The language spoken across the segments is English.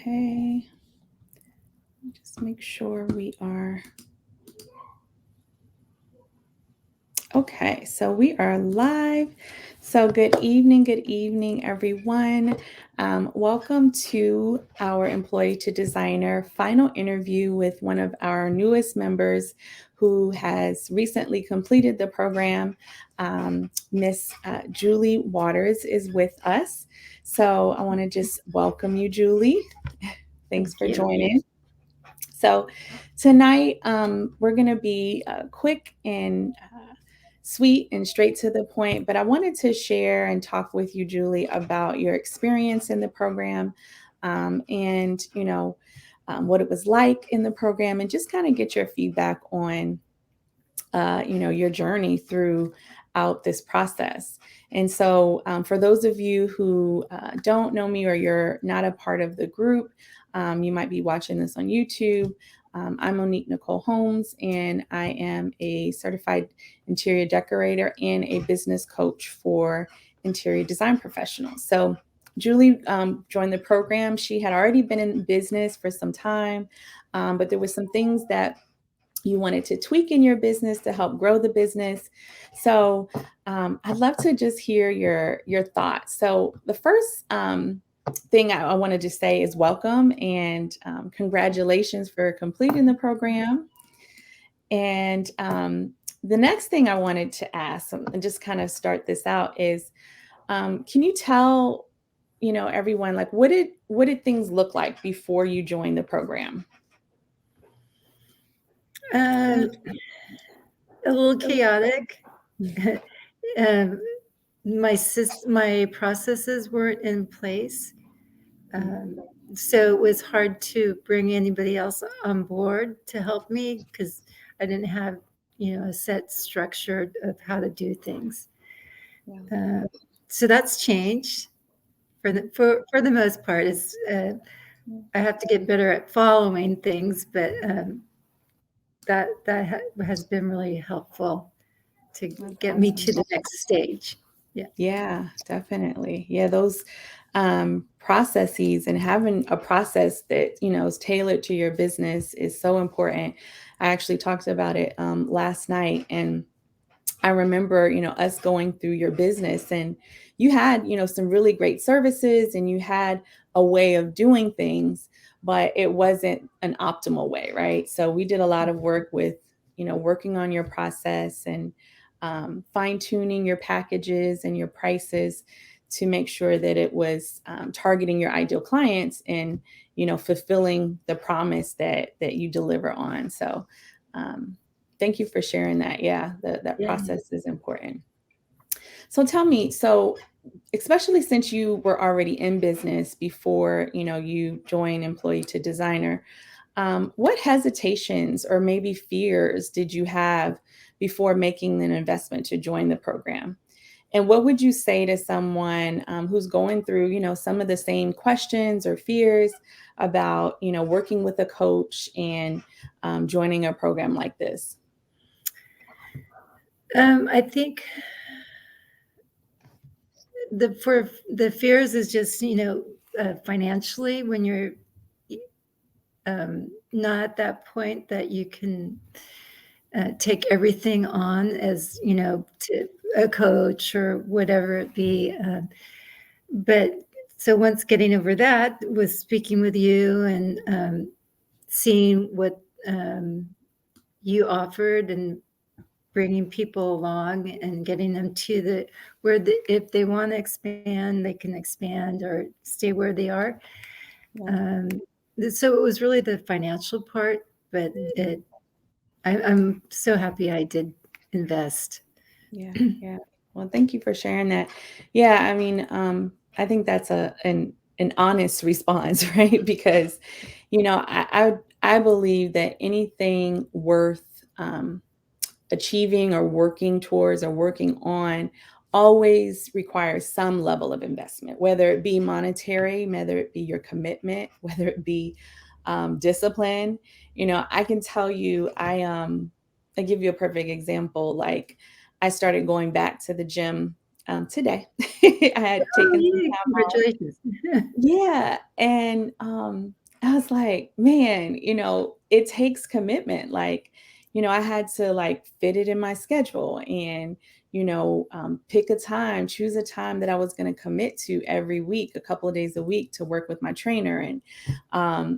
Okay, just make sure we are. Okay, so we are live. So good evening, everyone. Welcome to our Employee to Designer final interview with one of our newest members who has recently completed the program. Miss Julie Waters is with us. So I want to just welcome you, Julie. Thanks for joining. So tonight, we're going to be quick and sweet and straight to the point, but I wanted to share and talk with you, Julie, about your experience in the program, and what it was like in the program, and just kind of get your feedback on your journey throughout this process. And so for those of you who don't know me, or you're not a part of the group, you might be watching this on YouTube. I'm Monique Nicole Holmes, and I am a certified interior decorator and a business coach for interior design professionals. So Julie joined the program. She had already been in business for some time, but there were some things that you wanted to tweak in your business to help grow the business. So I'd love to just hear your thoughts. So the first thing I wanted to say is welcome and congratulations for completing the program. And the next thing I wanted to ask, and just kind of start this out, is can you tell everyone, like, what did things look like before you joined the program? A little chaotic. My processes weren't in place, so it was hard to bring anybody else on board to help me because I didn't have a set structure of how to do things. So that's changed for the most part. Is I have to get better at following things, but that has been really helpful to get me to the next stage. Yeah, definitely. Yeah, those processes and having a process that is tailored to your business is so important. I actually talked about it last night, and I remember us going through your business, and you had some really great services, and you had a way of doing things, but it wasn't an optimal way, right? So we did a lot of work with working on your process and fine tuning your packages and your prices to make sure that it was targeting your ideal clients and fulfilling the promise that you deliver on. So thank you for sharing that. Yeah, that process is important. So tell me, especially since you were already in business before you joined Employee to Designer, what hesitations or maybe fears did you have before making an investment to join the program? And what would you say to someone who's going through some of the same questions or fears about working with a coach and joining a program like this? I think for the fears is just financially, when you're not at that point that you can take everything on as to a coach or whatever it be. But so once getting over that was speaking with you and seeing what you offered and bringing people along and getting them to if they want to expand, they can expand or stay where they are. So it was really the financial part, but I'm so happy I did invest. Yeah. Well, thank you for sharing that. Yeah, I mean, I think that's an honest response, right? Because, I believe that anything worth achieving or working towards or working on always requires some level of investment, whether it be monetary, whether it be your commitment, whether it be discipline. I can tell you, I give you a perfect example. Like, I started going back to the gym today. I had Oh, taken some yay, time off. congratulations. Yeah, and, I was like, "Man, it takes commitment." Like, I had to, like, fit it in my schedule and, pick a time, choose a time that I was gonna commit to every week, a couple of days a week to work with my trainer, and,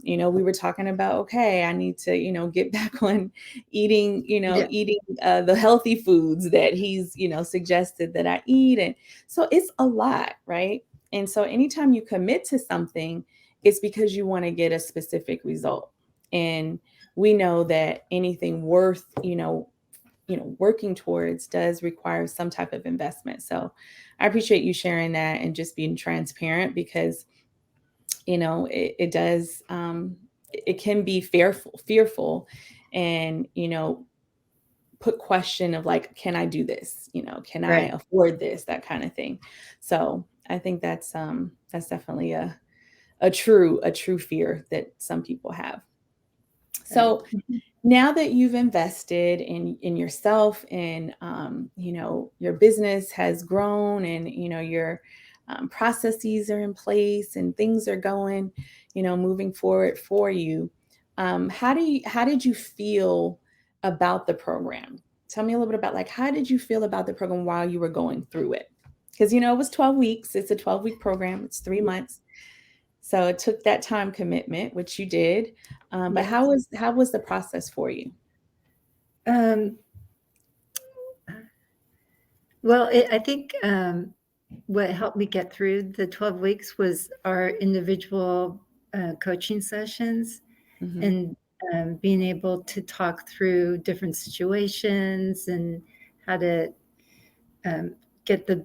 we were talking about, "Okay, I need to, get back on Yeah, eating, the healthy foods that he's, suggested that I eat," and so it's a lot, right? And so anytime you commit to something, it's because you want to get a specific result. And we know that anything worth, working towards does require some type of investment. So I appreciate you sharing that and just being transparent because, it does, it can be fearful and, put question of like, can I do this? Can I right, afford this? That kind of thing. So I think that's definitely a true fear that some people have. right. So now that you've invested in yourself and your business has grown and your processes are in place and things are going moving forward for you, how did you feel about the program? Tell me a little bit about like how did you feel about the program while you were going through it, because it was 12 weeks. It's a 12-week program. It's 3 months. So it took that time commitment, which you did. But Yes. how was the process for you? Um, well, I think, what helped me get through the 12 weeks was our individual, coaching sessions Mhm. and, being able to talk through different situations and how to, um, get the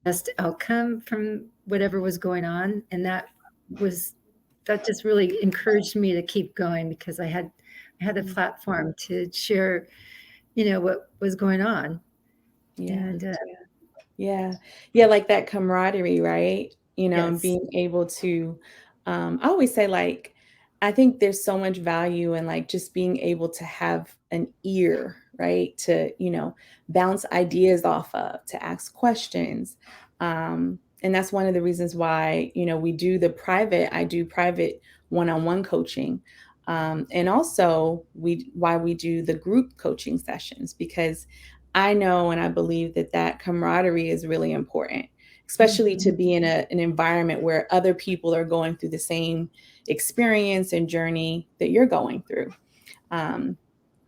best outcome from whatever was going on, and was that just really encouraged me to keep going because I had a Mm. platform to share, what was going on, Yeah. and, Yeah. Yeah, like that camaraderie, right? And yes. being able to, I always say, like, I think there's so much value in like just being able to have an ear, right? To, bounce ideas off of, to ask questions. And that's one of the reasons why, I do private one-on-one coaching. And also why we do the group coaching sessions, because I know and I believe that that camaraderie is really important, especially to Mhm. be in an environment where other people are going through the same experience and journey that you're going through. Um,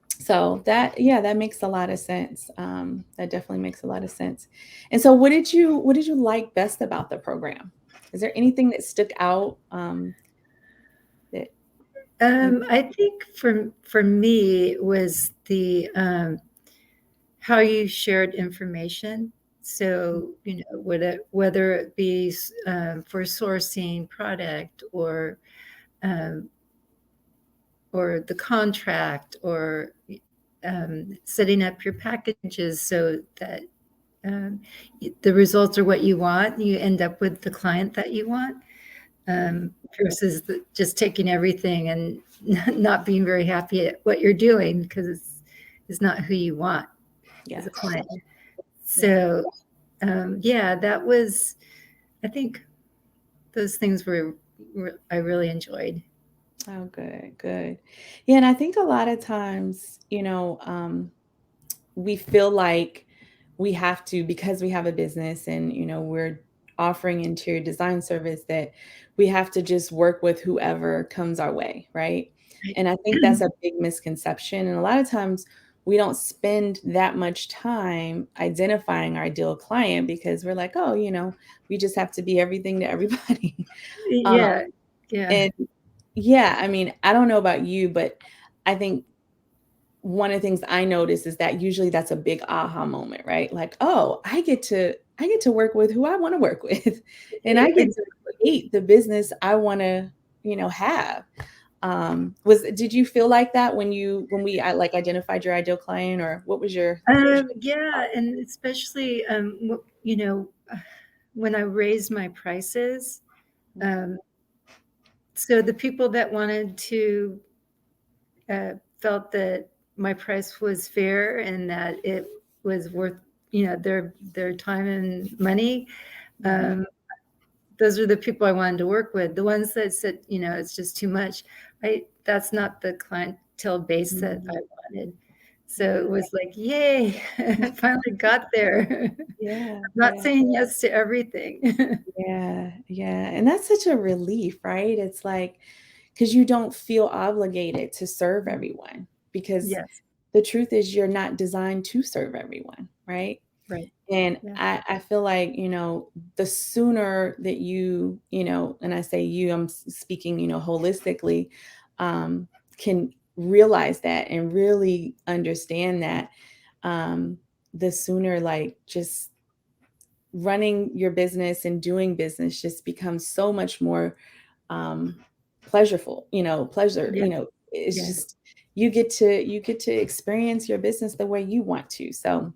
so yeah, that makes a lot of sense. That definitely makes a lot of sense. And so, what did you like best about the program? Is there anything that stuck out that you? I think for me, it was the, how you shared information. So, whether it be for sourcing product um, or the contract or setting up your packages so that um, the results are what you want, you end up with the client that you want, versus just taking everything and not being very happy at what you're doing because it's not who you want as a Yes. client. Yeah. So, yeah, that was, I think those things were I really enjoyed. Oh, good, good. Yeah, and I think a lot of times, we feel like we have to, because we have a business and we're offering interior design service, that we have to just work with whoever comes our way, right? And I think that's a big misconception, and a lot of times we don't spend that much time identifying our ideal client because we're like, oh, we just have to be everything to everybody. um, Yeah, yeah. and yeah, I mean, I don't know about you, but I think one of the things I notice is that usually that's a big aha moment, right? Like, "Oh, I get to work with who I wanna work with, and I get to create the business I wanna, have." Was did you feel like that when we, like, identified your ideal client, or what was your Yeah, and especially, when I raised my prices, Mhm. um, so the people that wanted to felt that my price was fair and that it was worth, their time and money. Mhm. Um, those are the people I wanted to work with. The ones that said, it's just too much. That's not the clientele base that I Mhm. wanted. So Yeah. it was like, yay, I finally got there. Yeah. I'm not Yeah. saying yes to everything. Yeah. Yeah. And that's such a relief, right? It's like, because you don't feel obligated to serve everyone, because Yes, the truth is you're not designed to serve everyone, right? right. And Yeah. I feel like, the sooner that and I say you, I'm speaking, holistically, um, can realize that and really understand that, um, the sooner, like, just running your business and doing business just becomes so much more, um, pleasureful, pleasure, Yeah. it's Yeah. just, you get to experience your business the way you want to. So,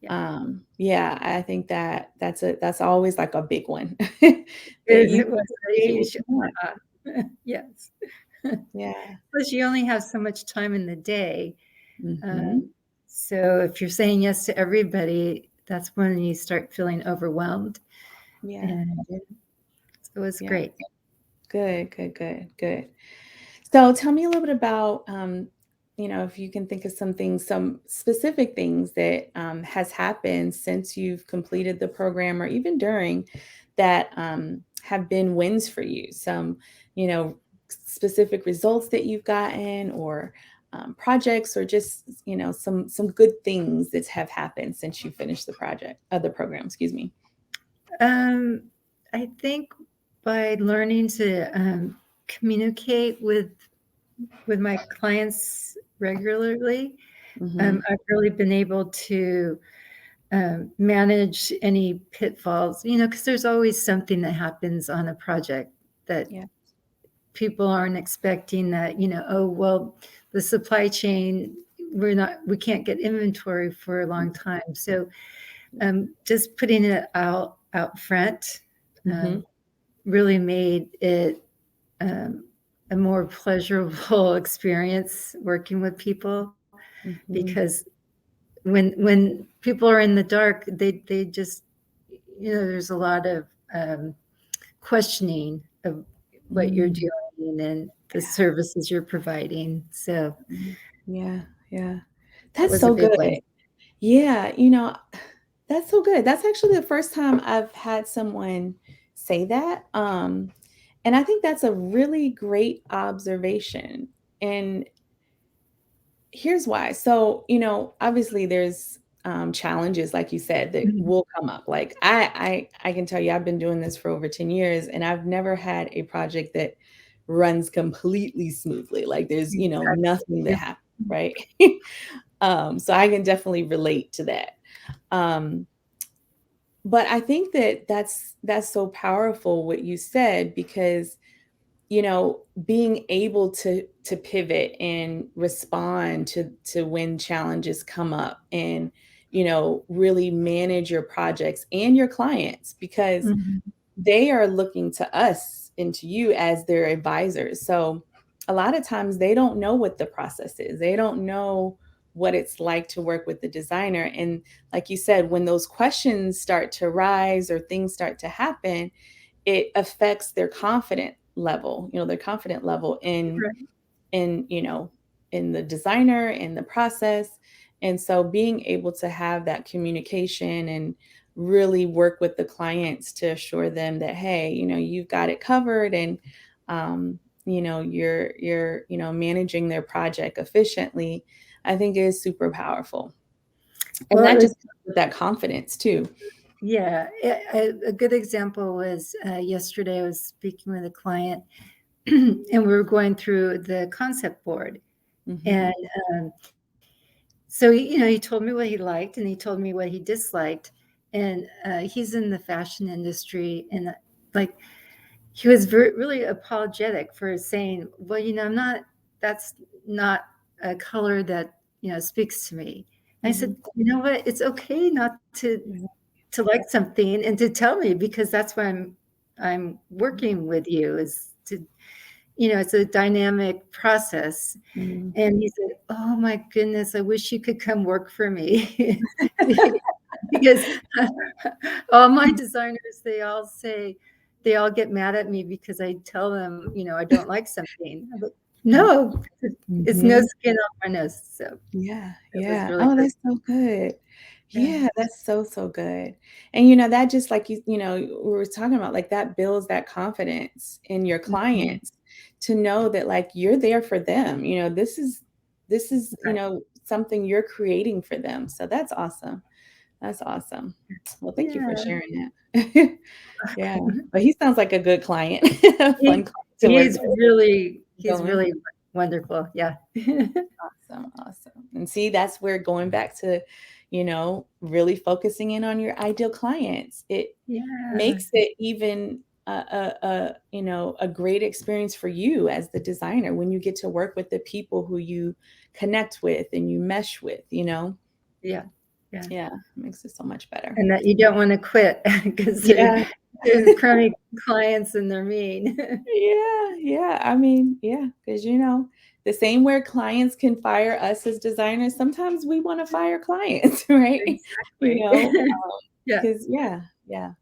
Yeah. yeah, I think that that's always like a big one that It you was a create what huge you want. yes. Yeah. Plus, you only have so much time in the day. Mhm. Um, so if you're saying yes to everybody, that's when you start feeling overwhelmed. Yeah. And so it was Yeah. great. Good, good, good, good. So tell me a little bit about, if you can think of some specific things that, has happened since you've completed the program or even during that, have been wins for you. Some, specific results that you've gotten, or projects, or just, some good things that have happened since you finished the program. Excuse me. Um, I think by learning to communicate with my clients regularly, Hmm. I've really been able to manage any pitfalls, because there's always something that happens on a project that Yeah. people aren't expecting, that, oh, well, the supply chain, we can't get inventory for a long time. So just putting it out front Hmm. um, really made it um, a more pleasurable experience working with people, Hmm. because when people are in the dark, they just, there's a lot of questioning of what you're Mm. doing and the services you're providing. So Mhm. Yeah, yeah. that That's was a so big good. one. Yeah, that's so good. That's actually the first time I've had someone say that. And I think that's a really great observation. And here's why. So, obviously there's challenges, like you said, that Mhm. will come up. Like I can tell you, I've been doing this for over 10 years, and I've never had a project that runs completely smoothly. Like there's, Exactly. nothing that Yeah. happens, right? So I can definitely relate to that. Um, but I think that that's so powerful what you said, because being able to pivot and respond to when challenges come up, and really manage your projects and your clients, because Mhm. they are looking to us and to you as their advisors. So a lot of times they don't know what the process is. They don't know what it's like to work with the designer. And like you said, when those questions start to rise or things start to happen, it affects their confident level Right. in, in the designer, in the process. And so being able to have that communication and really work with the clients to assure them that, hey, you've got it covered, and you're managing their project efficiently, I think is super powerful. And Well, that just comes with that confidence too. yeah, a good example was yesterday I was speaking with a client and we were going through the concept board. Hmm. And so, he told me what he liked and he told me what he disliked. And he's in the fashion industry. And like, he was really apologetic for saying, well, that's not a color that, speaks to me. And I Hmm. said, you know what? It's okay not to like something and to tell me, because that's why I'm working with you, is to it's a dynamic process. Mhm. And he said, "Oh my goodness, I wish you could come work for me." Because all my designers, they all get mad at me because I tell them, I don't like something. I'm like, "No, it's no Mhm. skin off my nose." So Yeah, it was yeah. really Oh, great. that's so good. Yeah. Yeah, that's so, so good. And, that just like we were talking about, like, that builds that confidence in your Mhm. clients to know that, like, you're there for them. This is, Right. something you're creating for them. So that's awesome. That's awesome. Well, thank you for Yeah. sharing that. Yeah. But he sounds like a good client, a fun He client to work he's with. really wonderful. Yeah. Awesome, awesome. And see, that's where going back to, really focusing in on your ideal clients. It Yeah. makes it even a great experience for you as the designer when you get to work with the people who you connect with and you mesh with. Yeah. Yeah. Yeah, it makes it so much better. And that you don't wanna quit because Yeah. they're crummy clients and they're mean. Yeah, yeah. I mean, yeah, because the same where clients can fire us as designers, sometimes we want to fire clients, right? You Exactly. know, Yeah. because yeah.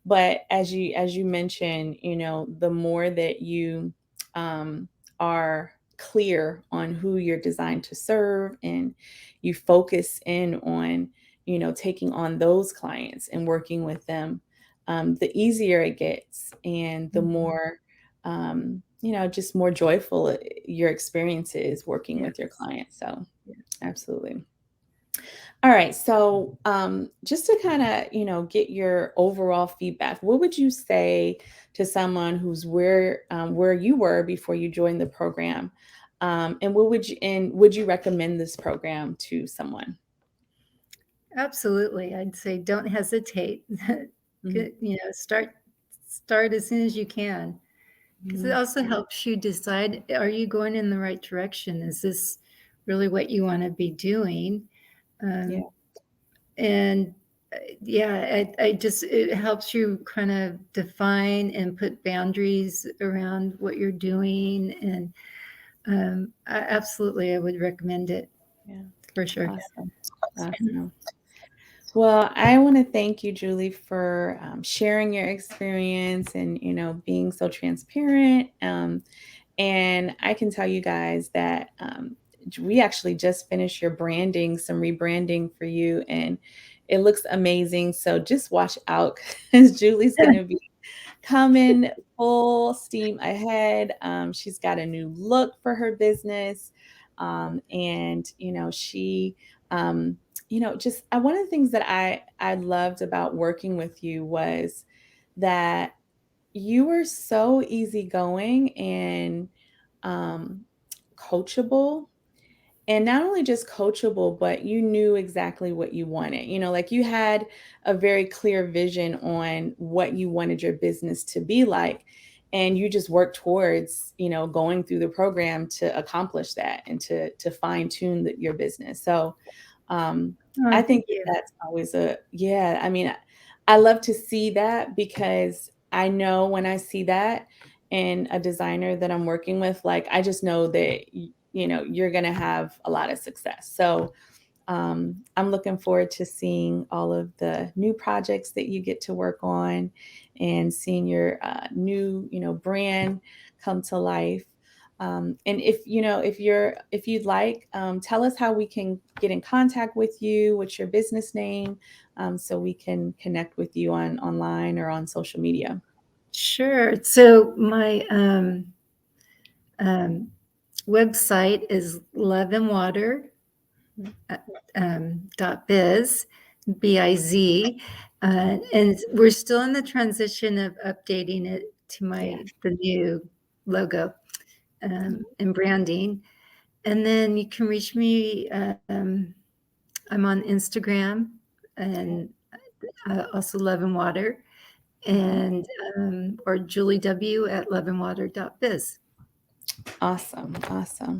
But as you mentioned, the more that you um, are clear on who you're designed to serve, and you focus in on, taking on those clients and working with them, the easier it gets, and the Mhm. more, just more joyful your experience is working with your Yes. clients. So, Yeah. absolutely. All right. So, just to kind of, get your overall feedback, what would you say to someone who's where you were before you joined the program? And would you recommend this program to someone? Absolutely. I'd say don't hesitate. Mhm. Get start as soon as you can, because it Mhm. also helps you decide, are you going in the right direction? Is this really what you wanna be doing? Yeah. Um, and, yeah, I just it helps you kind of define and put boundaries around what you're doing, and, absolutely, I would recommend it Yeah. for sure. Awesome. Mhm. Awesome. Well, I want to thank you, Julie, for sharing your experience and being so transparent. And I can tell you guys that we actually just finished some rebranding for you, and it looks amazing. So just watch out because Julie's going to be coming full steam ahead. She's got a new look for her business. And, um, just one of the things that I loved about working with you was that you were so easygoing and um, coachable, and not only just coachable, but you knew exactly what you wanted. Like you had a very clear vision on what you wanted your business to be like. And you just worked towards, going through the program to accomplish that and to fine tune your business. So um, Oh, I thank think that you. that's always yeah, I mean, I love to see that because I know when I see that in a designer that I'm working with, like, I just know that, you're going to have a lot of success. So I'm looking forward to seeing all of the new projects that you get to work on and seeing your new, brand come to life. And if you'd like, tell us how we can get in contact with you. What's your business name, so we can connect with you online or on social media. Sure. So my, um, website is loveandwater, Mhm. uh, .biz, B-I-Z, and we're still in the transition of updating it to Yeah. the new logo, and branding. And then you can reach me, I'm on Instagram, Okay. and, also Love and Water, Okay. and, or Julie W. at loveandwater.biz. Awesome. Awesome.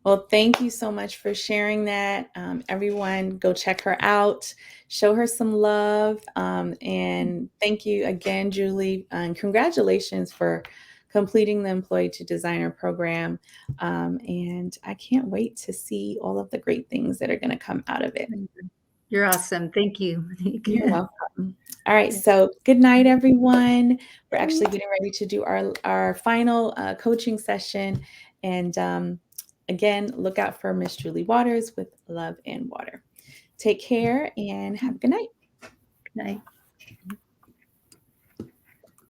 Well, thank you so much for sharing that. Everyone, go check her out, show her some love. And thank you again, Julie. And congratulations for completing the Employee to Designer program. And I can't wait to see all of the great things that are going to come out of it. You're awesome. Thank you. You're welcome. All right, so good night, everyone. We're actually getting ready to do our final coaching session. And again, look out for Miss Julie Waters with Love and Water. Take care and have a good night. Good night.